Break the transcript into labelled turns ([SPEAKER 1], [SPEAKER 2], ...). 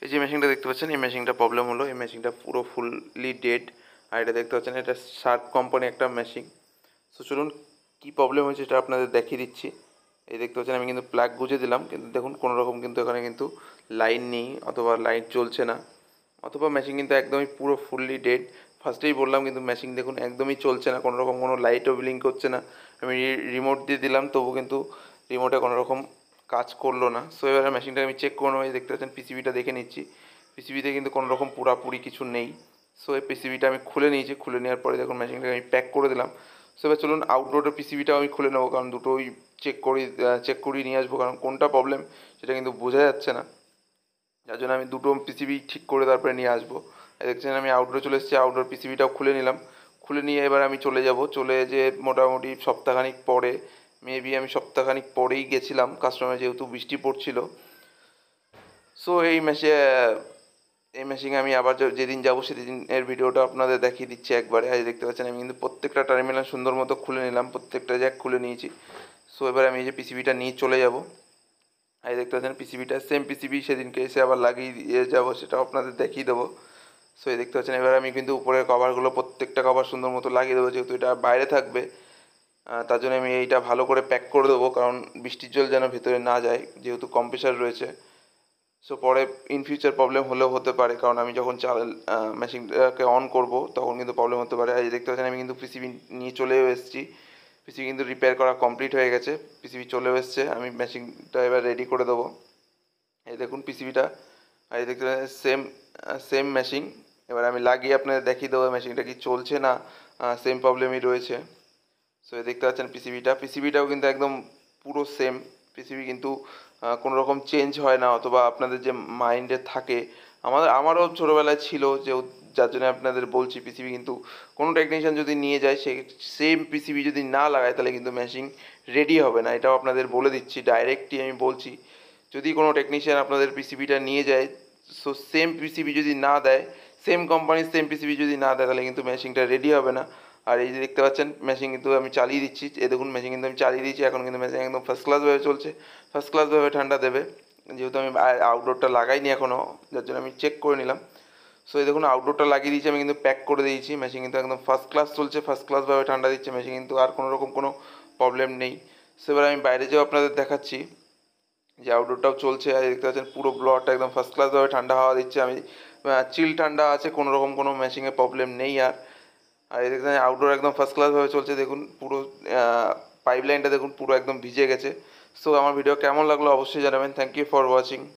[SPEAKER 1] এই যে মেশিনটা দেখতে পাচ্ছেন, এই মেশিনটা প্রবলেম হলো, এই মেশিনটা পুরো ফুললি ডেড। আর এটা দেখতে পাচ্ছেন, এটা শার্প কোম্পানি একটা মেশিন। সো চলুন কী প্রবলেম হয়েছে সেটা আপনাদের দেখিয়ে দিচ্ছি। এই দেখতে পাচ্ছেন আমি কিন্তু প্লাগ গুঁজে দিলাম, কিন্তু দেখুন কোনো রকম কিন্তু এখানে কিন্তু লাইন নেই, অথবা লাইট জ্বলছে না, অথবা মেশিন কিন্তু একদমই পুরো ফুললি ডেড। ফার্স্টেই বললাম কিন্তু মেশিন দেখুন একদমই চলছে না, কোনো রকম কোনো লাইটও ব্লিঙ্ক করছে না। আমি রিমোট দিয়ে দিলাম, তবু কিন্তু রিমোটে কোনো রকম কাজ করলো না। সো এবারে মেশিনটা আমি চেক করে নেবো। দেখতে পাচ্ছেন পিসিবিটা দেখে নিচ্ছি, পিসিবিতে কিন্তু কোনো রকম পুরাপুরি কিছু নেই। সো এই পিসিবিটা আমি খুলে নিয়েছি, খুলে নেওয়ার পরে দেখুন মেশিনটাকে আমি প্যাক করে দিলাম। সো এবার চলুন আউটডোরের পিসিবিটাও আমি খুলে নেবো, কারণ দুটোই চেক করিয়ে নিয়ে আসবো, কারণ কোনটা প্রবলেম সেটা কিন্তু বোঝা যাচ্ছে না। যার জন্য আমি দুটো পিসিবি ঠিক করে তারপরে নিয়ে আসবো। দেখছেন আমি আউটডোরে চলে এসেছি, আউটডোর পিসিবিটাও খুলে নিলাম। খুলে নিয়ে এবার আমি চলে যাব, চলে যে মোটামুটি সপ্তাহখানিক পরে, মেবি আমি সপ্তাহখানিক পরেই গেছিলাম কাস্টমার, যেহেতু বৃষ্টি পড়ছিল। সো এই মেশিনে আমি আবার যেদিন যাবো সেদিন এর ভিডিওটা আপনাদের দেখিয়ে দিচ্ছি একবারে। আজ দেখতে পাচ্ছেন আমি কিন্তু প্রত্যেকটা টার্মিনাল সুন্দর মতো খুলে নিলাম, প্রত্যেকটা জ্যাক খুলে নিয়েছি। সো এবার আমি এই যে পিসিবিটা নিয়ে চলে যাব। এই দেখতে পাচ্ছেন পিসিবিটা সেম পিসিবি সেদিনকে এসে আবার লাগিয়ে দিয়ে যাবো, সেটাও আপনাদের দেখিয়ে দেবো। সো এই দেখতে পাচ্ছেন এবার আমি কিন্তু উপরের কভারগুলো প্রত্যেকটা কভার সুন্দর মতো লাগিয়ে দেবো, যেহেতু এটা বাইরে থাকবে। তার জন্য আমি এইটা ভালো করে প্যাক করে দেবো, কারণ বৃষ্টির জল যেন ভেতরে না যায়, যেহেতু কম্প্রেসার রয়েছে। সো পরে ইন ফিউচার প্রবলেম হলেও হতে পারে, কারণ আমি যখন মেশিনটাকে অন করব তখন কিন্তু প্রবলেম হতে পারে। আর এই দেখতে পাচ্ছেন আমি কিন্তু পিসিবি নিয়ে চলেও এসেছি, পিসিবি কিন্তু রিপেয়ার করা কমপ্লিট হয়ে গেছে, পিসিবি চলেও এসছে। আমি মেশিনটা এবার রেডি করে দেবো। এই দেখুন পিসিবিটা, আর এই দেখতে পাচ্ছেন সেম মেশিন। এবার আমি লাগিয়ে আপনাদের দেখিয়ে দেবো মেশিনটা কি চলছে না সেম প্রবলেমই রয়েছে। সো দেখতে পাচ্ছেন পিসিবিটাও কিন্তু একদম পুরো সেম পিসিবি, কিন্তু কোনো রকম চেঞ্জ হয় না, অথবা আপনাদের যে মাইন্ডে থাকে, আমারও ছোটোবেলায় ছিল, যে যার জন্য আপনাদের বলছি পিসিবি কিন্তু কোনো টেকনিশিয়ান যদি নিয়ে যায়, সে সেম পিসিবি যদি না লাগায় তাহলে কিন্তু মেশিন রেডি হবে না। এটাও আপনাদের বলে দিচ্ছি, ডাইরেক্টই আমি বলছি, যদি কোনো টেকনিশিয়ান আপনাদের পিসিবিটা নিয়ে যায়, সো সেম পিসিবি যদি না দেয়, সেম কোম্পানির সেম পিসিবি যদি না দেয়, তাহলে কিন্তু মেশিনটা রেডি হবে না। আর এই যে দেখতে পাচ্ছেন মেশিন কিন্তু আমি চালিয়ে দিচ্ছি, এ দেখুন মেশিন কিন্তু আমি চালিয়ে দিচ্ছি, এখন কিন্তু মেশিন একদম ফার্স্ট ক্লাসভাবে চলছে, ফার্স্ট ক্লাসভাবে ঠান্ডা দেবে। যেহেতু আমি আউটডোরটা লাগাইনি এখনও, যার জন্য আমি চেক করে নিলাম। সো এই দেখুন আউটডোরটা লাগিয়ে দিয়েছি, আমি কিন্তু প্যাক করে দিয়েছি, মেশিন কিন্তু একদম ফার্স্ট ক্লাস চলছে, ফার্স্ট ক্লাসভাবে ঠান্ডা দিচ্ছে মেশিন, কিন্তু আর কোনো রকম কোনো প্রবলেম নেই। সো এবার আমি বাইরে যেও আপনাদের দেখাচ্ছি যে আউটডোরটাও চলছে। আর দেখতে পাচ্ছেন পুরো ব্লকটা একদম ফার্স্ট ক্লাসভাবে ঠান্ডা হাওয়া দিচ্ছে, আমি চিল ঠান্ডা আছে, কোনো রকম কোনো মেশিনে প্রবলেম নেই আর। আর এই দেখতে আউটডোর একদম ফার্স্ট ক্লাসভাবে চলছে, দেখুন পুরো পাইপ লাইনটা দেখুন পুরো একদম ভিজে গেছে। সো আমার ভিডিও কেমন লাগলো অবশ্যই জানাবেন। Thank you for watching.